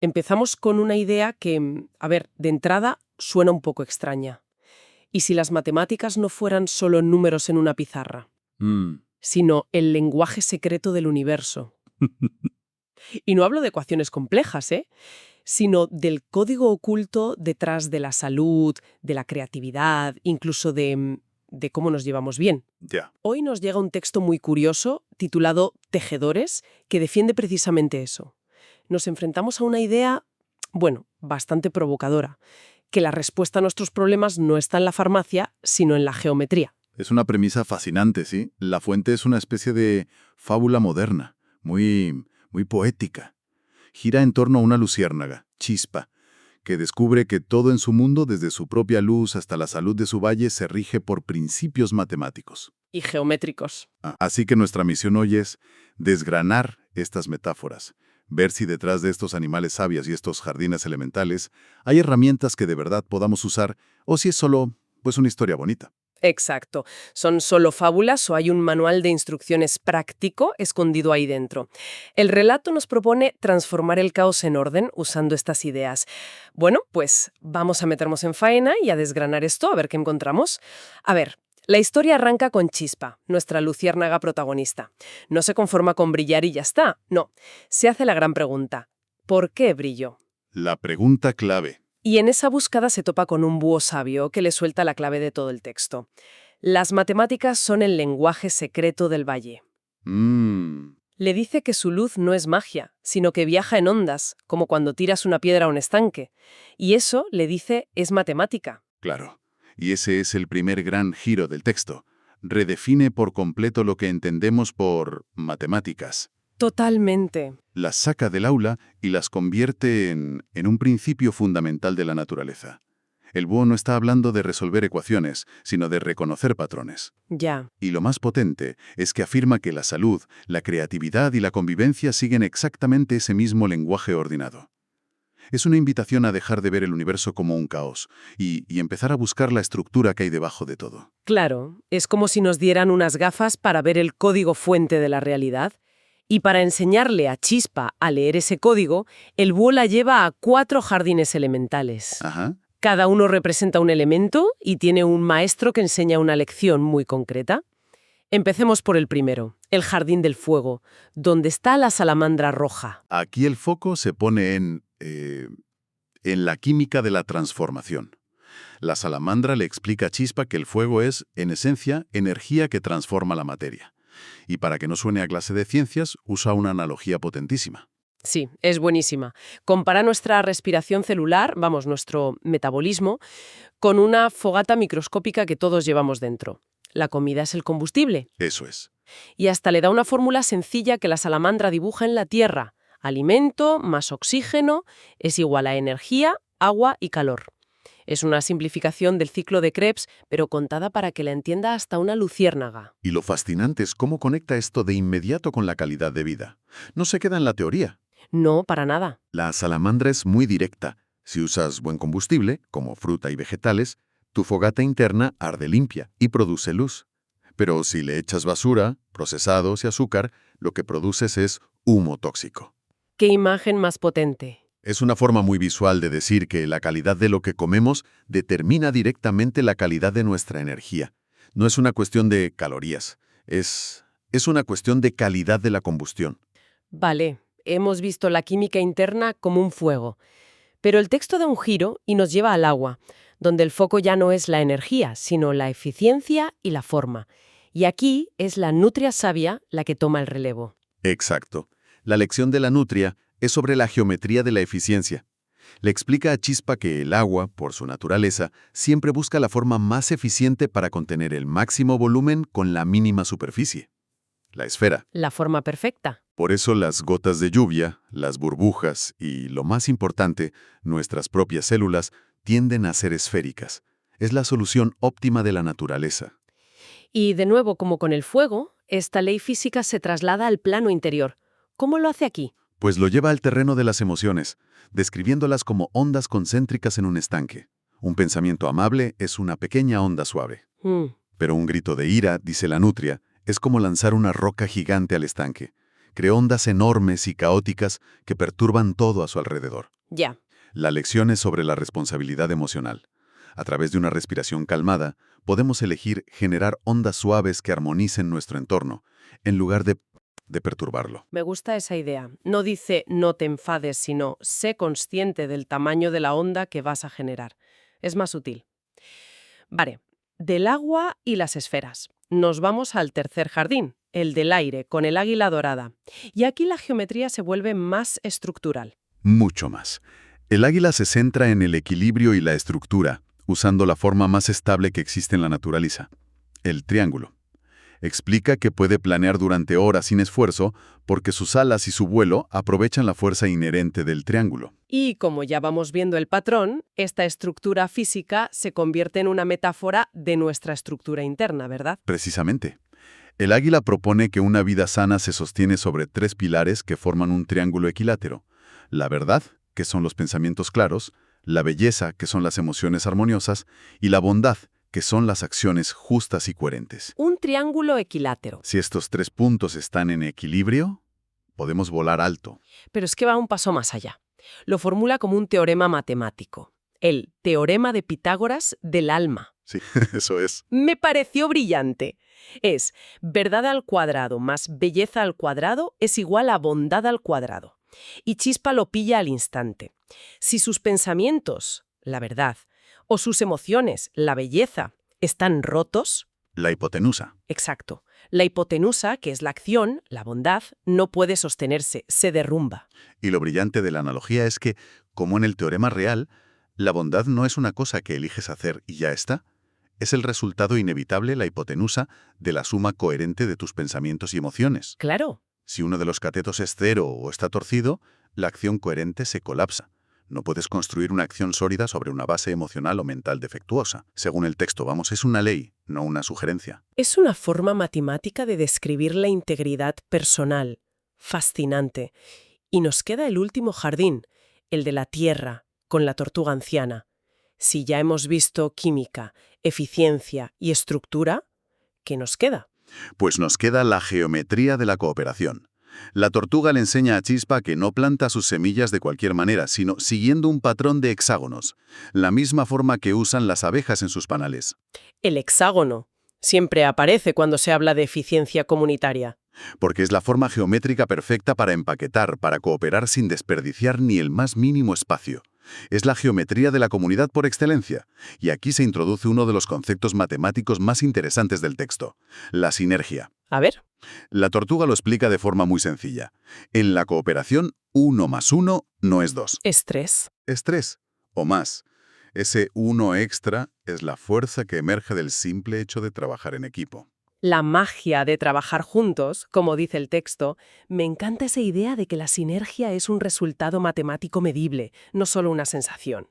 Empezamos con una idea que, a ver, de entrada suena un poco extraña. ¿Y si las matemáticas no fueran solo números en una pizarra, Mm. sino el lenguaje secreto del universo? Y no hablo de ecuaciones complejas, sino del código oculto detrás de la salud, de la creatividad, incluso de cómo nos llevamos bien. Ya. Hoy nos llega un texto muy curioso, titulado Tejedores, que defiende precisamente eso. Nos enfrentamos a una idea, bueno, bastante provocadora, que la respuesta a nuestros problemas no está en la farmacia, sino en la geometría. Es una premisa fascinante, ¿sí? La fuente es una especie de fábula moderna, muy poética. Gira en torno a una luciérnaga, Chispa, que descubre que todo en su mundo, desde su propia luz hasta la salud de su valle, se rige por principios matemáticos. Y geométricos. Así que nuestra misión hoy es desgranar estas metáforas, ver si detrás de estos animales sabios y estos jardines elementales hay herramientas que de verdad podamos usar o si es solo, pues, una historia bonita. Exacto. ¿Son solo fábulas o hay un manual de instrucciones práctico escondido ahí dentro? El relato nos propone transformar el caos en orden usando estas ideas. Bueno, pues vamos a meternos en faena y a desgranar esto, a ver qué encontramos. A ver, la historia arranca con Chispa, nuestra luciérnaga protagonista. No se conforma con brillar y ya está. No, se hace la gran pregunta. ¿Por qué brillo? La pregunta clave. Y en esa búsqueda se topa con un búho sabio que le suelta la clave de todo el texto. Las matemáticas son el lenguaje secreto del valle. Le dice que su luz no es magia, sino que viaja en ondas, como cuando tiras una piedra a un estanque. Y eso, le dice, es matemática. Claro. Y ese es el primer gran giro del texto. Redefine por completo lo que entendemos por matemáticas. Totalmente. Las saca del aula y las convierte en un principio fundamental de la naturaleza. El búho no está hablando de resolver ecuaciones, sino de reconocer patrones. Ya. Y lo más potente es que afirma que la salud, la creatividad y la convivencia siguen exactamente ese mismo lenguaje ordenado. Es una invitación a dejar de ver el universo como un caos y empezar a buscar la estructura que hay debajo de todo. Claro, es como si nos dieran unas gafas para ver el código fuente de la realidad. Y para enseñarle a Chispa a leer ese código, el búho la lleva a 4 jardines elementales. Ajá. Cada uno representa un elemento y tiene un maestro que enseña una lección muy concreta. Empecemos por el primero, el jardín del fuego, donde está la salamandra roja. Aquí el foco se pone en la química de la transformación. La salamandra le explica a Chispa que el fuego es, en esencia, energía que transforma la materia. Y para que no suene a clase de ciencias, usa una analogía potentísima. Sí, es buenísima. Compara nuestra respiración celular, vamos, nuestro metabolismo, con una fogata microscópica que todos llevamos dentro. La comida es el combustible. Eso es. Y hasta le da una fórmula sencilla que la salamandra dibuja en la Tierra. Alimento más oxígeno es igual a energía, agua y calor. Es una simplificación del ciclo de Krebs, pero contada para que la entienda hasta una luciérnaga. Y lo fascinante es cómo conecta esto de inmediato con la calidad de vida. No se queda en la teoría. No, para nada. La salamandra es muy directa. Si usas buen combustible, como fruta y vegetales, tu fogata interna arde limpia y produce luz. Pero si le echas basura, procesados y azúcar, lo que produces es humo tóxico. ¿Qué imagen más potente? Es una forma muy visual de decir que la calidad de lo que comemos determina directamente la calidad de nuestra energía. No es una cuestión de calorías, es una cuestión de calidad de la combustión. Vale, hemos visto la química interna como un fuego. Pero el texto da un giro y nos lleva al agua, donde el foco ya no es la energía, sino la eficiencia y la forma. Y aquí es la nutria sabia la que toma el relevo. Exacto. La lección de la nutria es sobre la geometría de la eficiencia. Le explica a Chispa que el agua, por su naturaleza, siempre busca la forma más eficiente para contener el máximo volumen con la mínima superficie. La esfera. La forma perfecta. Por eso las gotas de lluvia, las burbujas y, lo más importante, nuestras propias células tienden a ser esféricas. Es la solución óptima de la naturaleza. Y de nuevo, como con el fuego, esta ley física se traslada al plano interior. ¿Cómo lo hace aquí? Pues lo lleva al terreno de las emociones, describiéndolas como ondas concéntricas en un estanque. Un pensamiento amable es una pequeña onda suave. Pero un grito de ira, dice la nutria, es como lanzar una roca gigante al estanque, creó ondas enormes y caóticas que perturban todo a su alrededor. Ya. La lección es sobre la responsabilidad emocional. A través de una respiración calmada, podemos elegir generar ondas suaves que armonicen nuestro entorno, en lugar de perturbarlo. Me gusta esa idea. No dice no te enfades, sino sé consciente del tamaño de la onda que vas a generar. Es más útil. Vale, del agua y las esferas. Nos vamos al tercer jardín, el del aire, con el águila dorada. Y aquí la geometría se vuelve más estructural. Mucho más. El águila se centra en el equilibrio y la estructura, usando la forma más estable que existe en la naturaleza, el triángulo. Explica que puede planear durante horas sin esfuerzo porque sus alas y su vuelo aprovechan la fuerza inherente del triángulo. Y como ya vamos viendo el patrón, esta estructura física se convierte en una metáfora de nuestra estructura interna, ¿verdad? Precisamente. El águila propone que una vida sana se sostiene sobre 3 pilares que forman un triángulo equilátero. La verdad, que son los pensamientos claros, la belleza, que son las emociones armoniosas, y la bondad, que son las acciones justas y coherentes. Un triángulo equilátero. Si estos 3 puntos están en equilibrio, podemos volar alto. Pero es que va un paso más allá. Lo formula como un teorema matemático. El teorema de Pitágoras del alma. Sí, eso es. Me pareció brillante. Es verdad al cuadrado más belleza al cuadrado es igual a bondad al cuadrado. Y Chispa lo pilla al instante. Si sus pensamientos, la verdad, o sus emociones, la belleza, están rotos... La hipotenusa. Exacto. La hipotenusa, que es la acción, la bondad, no puede sostenerse, se derrumba. Y lo brillante de la analogía es que, como en el teorema real, la bondad no es una cosa que eliges hacer y ya está. Es el resultado inevitable, la hipotenusa, de la suma coherente de tus pensamientos y emociones. Claro. Si uno de los catetos es 0 o está torcido, la acción coherente se colapsa. No puedes construir una acción sólida sobre una base emocional o mental defectuosa. Según el texto, es una ley, no una sugerencia. Es una forma matemática de describir la integridad personal. Fascinante. Y nos queda el último jardín, el de la tierra, con la tortuga anciana. Si ya hemos visto química, eficiencia y estructura, ¿qué nos queda? Pues nos queda la geometría de la cooperación. La tortuga le enseña a Chispa que no planta sus semillas de cualquier manera, sino siguiendo un patrón de hexágonos, la misma forma que usan las abejas en sus panales. El hexágono. Siempre aparece cuando se habla de eficiencia comunitaria. Porque es la forma geométrica perfecta para empaquetar, para cooperar sin desperdiciar ni el más mínimo espacio. Es la geometría de la comunidad por excelencia, y aquí se introduce uno de los conceptos matemáticos más interesantes del texto, la sinergia. A ver. La tortuga lo explica de forma muy sencilla. En la cooperación, 1 más 1 no es 2. Es 3. Es 3, o más. Ese 1 extra es la fuerza que emerge del simple hecho de trabajar en equipo. La magia de trabajar juntos, como dice el texto, me encanta esa idea de que la sinergia es un resultado matemático medible, no solo una sensación.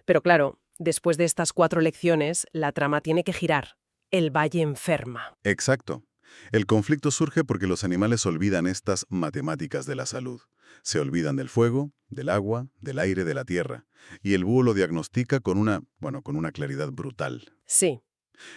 Pero claro, después de estas 4 lecciones, la trama tiene que girar. El valle enferma. Exacto. El conflicto surge porque los animales olvidan estas matemáticas de la salud. Se olvidan del fuego, del agua, del aire, de la tierra. Y el búho lo diagnostica con una claridad brutal. Sí.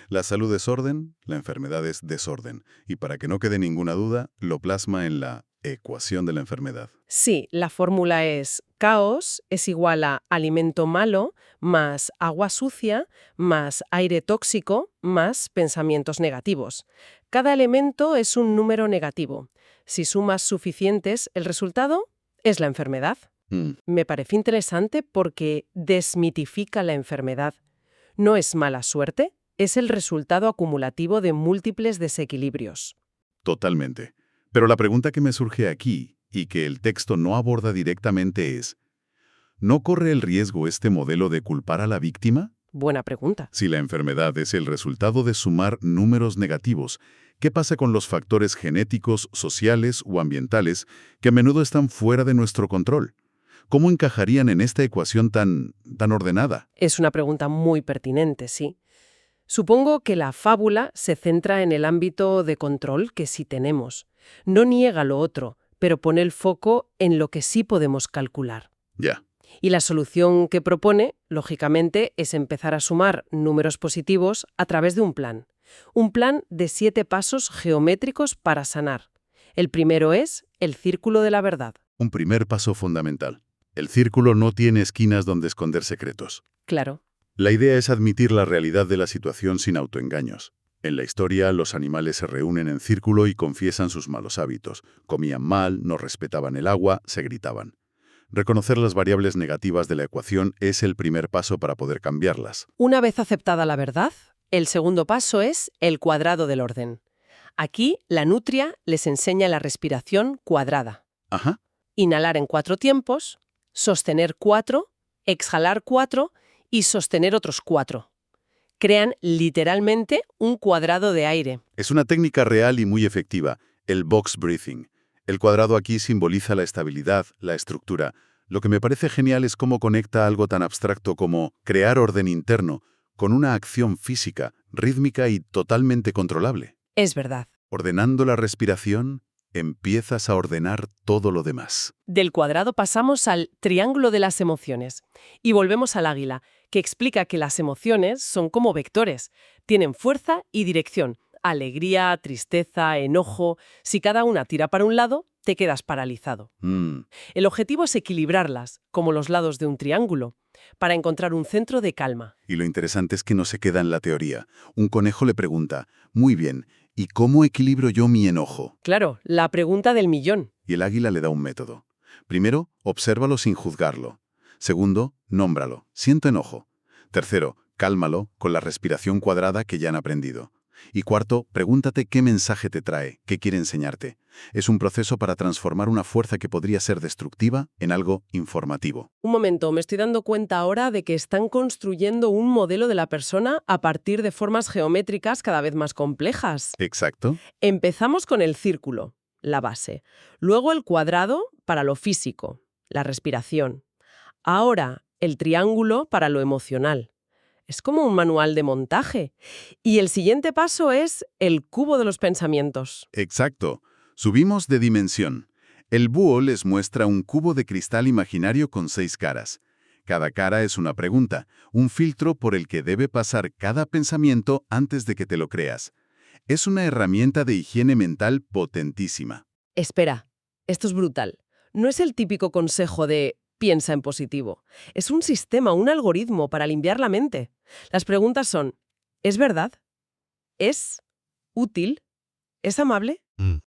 La salud es orden, la enfermedad es desorden. Y para que no quede ninguna duda, lo plasma en la ecuación de la enfermedad. Sí, la fórmula es caos es igual a alimento malo más agua sucia más aire tóxico más pensamientos negativos. Cada elemento es un número negativo. Si sumas suficientes, el resultado es la enfermedad. Me parece interesante porque desmitifica la enfermedad. No es mala suerte, es el resultado acumulativo de múltiples desequilibrios. Totalmente. Pero la pregunta que me surge aquí, y que el texto no aborda directamente es, ¿no corre el riesgo este modelo de culpar a la víctima? Buena pregunta. Si la enfermedad es el resultado de sumar números negativos, ¿qué pasa con los factores genéticos, sociales o ambientales que a menudo están fuera de nuestro control? ¿Cómo encajarían en esta ecuación tan ordenada? Es una pregunta muy pertinente, sí. Supongo que la fábula se centra en el ámbito de control que sí tenemos. No niega lo otro, pero pone el foco en lo que sí podemos calcular. Ya. Y la solución que propone, lógicamente, es empezar a sumar números positivos a través de un plan. Un plan de 7 pasos geométricos para sanar. El primero es el círculo de la verdad. Un primer paso fundamental. El círculo no tiene esquinas donde esconder secretos. Claro. La idea es admitir la realidad de la situación sin autoengaños. En la historia, los animales se reúnen en círculo y confiesan sus malos hábitos. Comían mal, no respetaban el agua, se gritaban. Reconocer las variables negativas de la ecuación es el primer paso para poder cambiarlas. Una vez aceptada la verdad, el segundo paso es el cuadrado del orden. Aquí, la nutria les enseña la respiración cuadrada. Ajá. Inhalar en 4 tiempos, sostener 4, exhalar 4 y sostener otros 4. Crean literalmente un cuadrado de aire. Es una técnica real y muy efectiva, el box breathing. El cuadrado aquí simboliza la estabilidad, la estructura. Lo que me parece genial es cómo conecta algo tan abstracto como crear orden interno con una acción física, rítmica y totalmente controlable. Es verdad. Ordenando la respiración, empiezas a ordenar todo lo demás. Del cuadrado pasamos al triángulo de las emociones. Y volvemos al águila, que explica que las emociones son como vectores. Tienen fuerza y dirección. Alegría, tristeza, enojo. Si cada una tira para un lado, te quedas paralizado. El objetivo es equilibrarlas, como los lados de un triángulo, para encontrar un centro de calma. Y lo interesante es que no se queda en la teoría. Un conejo le pregunta, muy bien, ¿y cómo equilibro yo mi enojo? Claro, la pregunta del millón. Y el águila le da un método. Primero, obsérvalo sin juzgarlo. Segundo, nómbralo. Siento enojo. Tercero, cálmalo con la respiración cuadrada que ya han aprendido. Y cuarto, pregúntate qué mensaje te trae, qué quiere enseñarte. Es un proceso para transformar una fuerza que podría ser destructiva en algo informativo. Un momento, me estoy dando cuenta ahora de que están construyendo un modelo de la persona a partir de formas geométricas cada vez más complejas. Exacto. Empezamos con el círculo, la base. Luego el cuadrado para lo físico, la respiración. Ahora el triángulo para lo emocional. Es como un manual de montaje. Y el siguiente paso es el cubo de los pensamientos. Exacto. Subimos de dimensión. El búho les muestra un cubo de cristal imaginario con 6 caras. Cada cara es una pregunta, un filtro por el que debe pasar cada pensamiento antes de que te lo creas. Es una herramienta de higiene mental potentísima. Espera, esto es brutal. No es el típico consejo de piensa en positivo. Es un sistema, un algoritmo para limpiar la mente. Las preguntas son, ¿es verdad? ¿Es útil? ¿Es amable?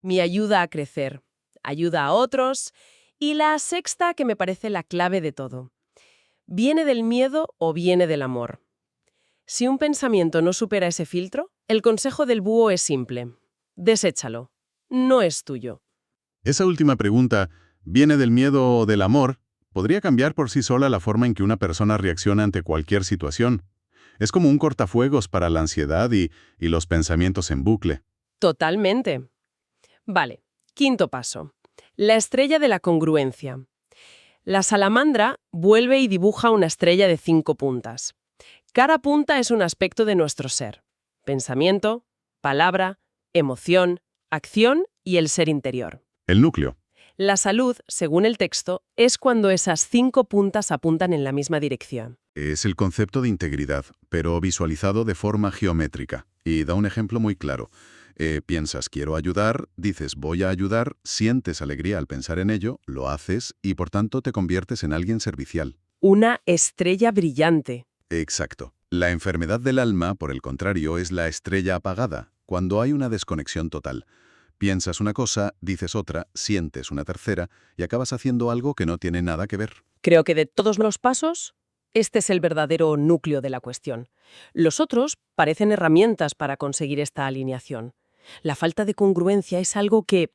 Me ayuda a crecer, ayuda a otros. Y la sexta, que me parece la clave de todo. ¿Viene del miedo o viene del amor? Si un pensamiento no supera ese filtro, el consejo del búho es simple. Deséchalo. No es tuyo. Esa última pregunta, ¿viene del miedo o del amor?, podría cambiar por sí sola la forma en que una persona reacciona ante cualquier situación. Es como un cortafuegos para la ansiedad y los pensamientos en bucle. Totalmente. Vale, quinto paso. La estrella de la congruencia. La salamandra vuelve y dibuja una estrella de 5 puntas. Cada punta es un aspecto de nuestro ser. Pensamiento, palabra, emoción, acción y el ser interior. El núcleo. La salud, según el texto, es cuando esas 5 puntas apuntan en la misma dirección. Es el concepto de integridad, pero visualizado de forma geométrica. Y da un ejemplo muy claro. Piensas, quiero ayudar, dices, voy a ayudar, sientes alegría al pensar en ello, lo haces y por tanto te conviertes en alguien servicial. Una estrella brillante. Exacto. La enfermedad del alma, por el contrario, es la estrella apagada, cuando hay una desconexión total. Piensas una cosa, dices otra, sientes una tercera y acabas haciendo algo que no tiene nada que ver. Creo que de todos los pasos, este es el verdadero núcleo de la cuestión. Los otros parecen herramientas para conseguir esta alineación. La falta de congruencia es algo que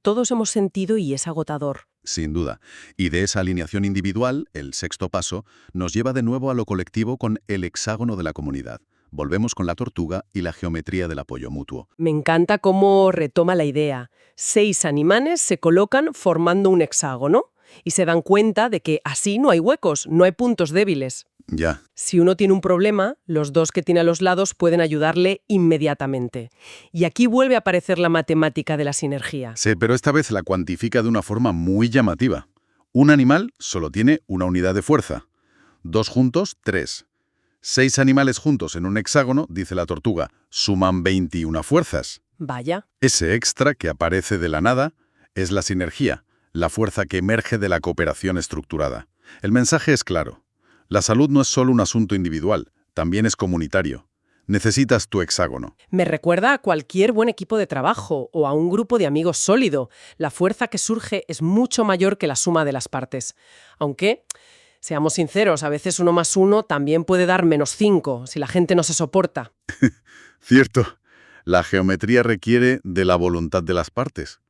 todos hemos sentido y es agotador. Sin duda. Y de esa alineación individual, el sexto paso, nos lleva de nuevo a lo colectivo con el hexágono de la comunidad. Volvemos con la tortuga y la geometría del apoyo mutuo. Me encanta cómo retoma la idea. 6 animales se colocan formando un hexágono y se dan cuenta de que así no hay huecos, no hay puntos débiles. Ya. Si uno tiene un problema, los 2 que tiene a los lados pueden ayudarle inmediatamente. Y aquí vuelve a aparecer la matemática de la sinergia. Sí, pero esta vez la cuantifica de una forma muy llamativa. Un animal solo tiene una unidad de fuerza. 2 juntos, 3. 6 animales juntos en un hexágono, dice la tortuga, suman 21 fuerzas. Vaya. Ese extra que aparece de la nada es la sinergia, la fuerza que emerge de la cooperación estructurada. El mensaje es claro. La salud no es solo un asunto individual, también es comunitario. Necesitas tu hexágono. Me recuerda a cualquier buen equipo de trabajo o a un grupo de amigos sólido. La fuerza que surge es mucho mayor que la suma de las partes. Aunque, seamos sinceros, a veces 1 más 1 también puede dar -5 si la gente no se soporta. Cierto, la geometría requiere de la voluntad de las partes.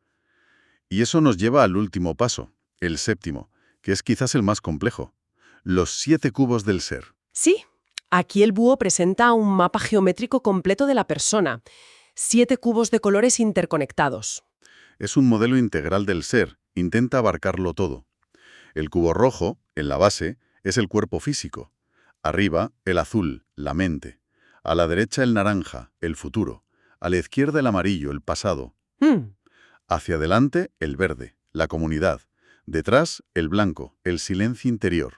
Y eso nos lleva al último paso, el séptimo, que es quizás el más complejo. Los 7 cubos del ser. Sí, aquí el búho presenta un mapa geométrico completo de la persona. 7 cubos de colores interconectados. Es un modelo integral del ser, intenta abarcarlo todo. El cubo rojo, en la base, es el cuerpo físico. Arriba, el azul, la mente. A la derecha, el naranja, el futuro. A la izquierda, el amarillo, el pasado. Hacia adelante, el verde, la comunidad. Detrás, el blanco, el silencio interior.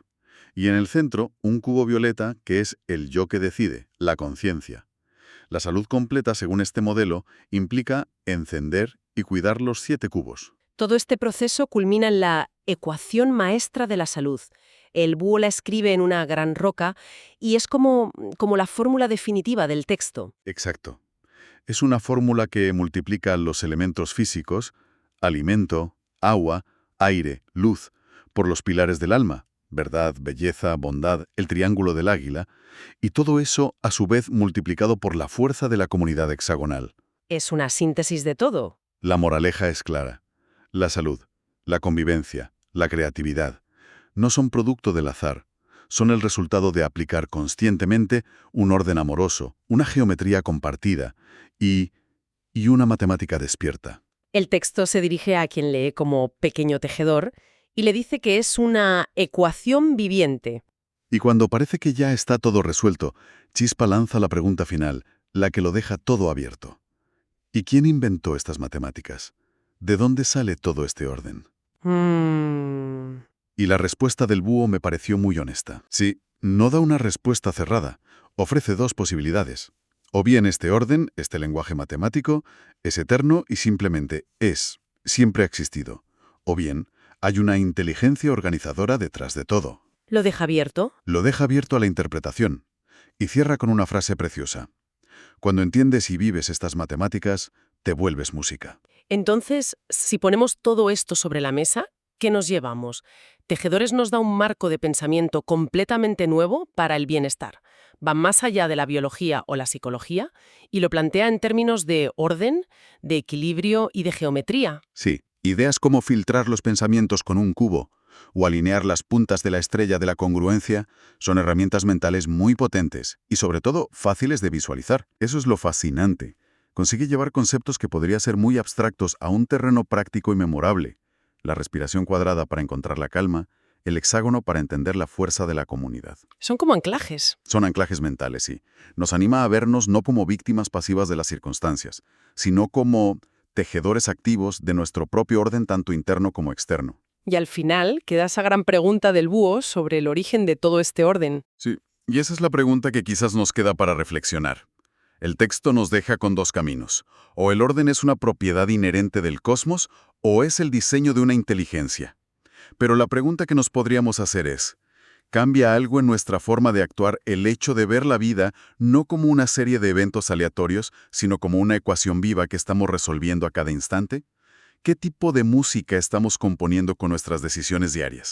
Y en el centro, un cubo violeta que es el yo que decide, la conciencia. La salud completa, según este modelo, implica encender y cuidar los 7 cubos. Todo este proceso culmina en la ecuación maestra de la salud. El búho la escribe en una gran roca y es como la fórmula definitiva del texto. Exacto. Es una fórmula que multiplica los elementos físicos, alimento, agua, aire, luz, por los pilares del alma, verdad, belleza, bondad, el triángulo del águila, y todo eso a su vez multiplicado por la fuerza de la comunidad hexagonal. Es una síntesis de todo. La moraleja es clara. La salud, la convivencia, la creatividad, no son producto del azar, son el resultado de aplicar conscientemente un orden amoroso, una geometría compartida y una matemática despierta. El texto se dirige a quien lee como pequeño tejedor y le dice que es una ecuación viviente. Y cuando parece que ya está todo resuelto, Chispa lanza la pregunta final, la que lo deja todo abierto. ¿Y quién inventó estas matemáticas? ¿De dónde sale todo este orden? Y la respuesta del búho me pareció muy honesta. Sí, no da una respuesta cerrada, ofrece 2 posibilidades. O bien este orden, este lenguaje matemático, es eterno y simplemente es, siempre ha existido. O bien, hay una inteligencia organizadora detrás de todo. ¿Lo deja abierto? Lo deja abierto a la interpretación. Y cierra con una frase preciosa. Cuando entiendes y vives estas matemáticas, te vuelves música. Entonces, si ponemos todo esto sobre la mesa, ¿qué nos llevamos? Tejedores nos da un marco de pensamiento completamente nuevo para el bienestar. Va más allá de la biología o la psicología y lo plantea en términos de orden, de equilibrio y de geometría. Sí, ideas como filtrar los pensamientos con un cubo o alinear las puntas de la estrella de la congruencia son herramientas mentales muy potentes y sobre todo fáciles de visualizar. Eso es lo fascinante. Consigue llevar conceptos que podrían ser muy abstractos a un terreno práctico y memorable. La respiración cuadrada para encontrar la calma, el hexágono para entender la fuerza de la comunidad. Son como anclajes. Son anclajes mentales, sí. Nos anima a vernos no como víctimas pasivas de las circunstancias, sino como tejedores activos de nuestro propio orden tanto interno como externo. Y al final queda esa gran pregunta del búho sobre el origen de todo este orden. Sí, y esa es la pregunta que quizás nos queda para reflexionar. El texto nos deja con 2 caminos. O el orden es una propiedad inherente del cosmos, o es el diseño de una inteligencia. Pero la pregunta que nos podríamos hacer es, ¿cambia algo en nuestra forma de actuar el hecho de ver la vida no como una serie de eventos aleatorios, sino como una ecuación viva que estamos resolviendo a cada instante? ¿Qué tipo de música estamos componiendo con nuestras decisiones diarias?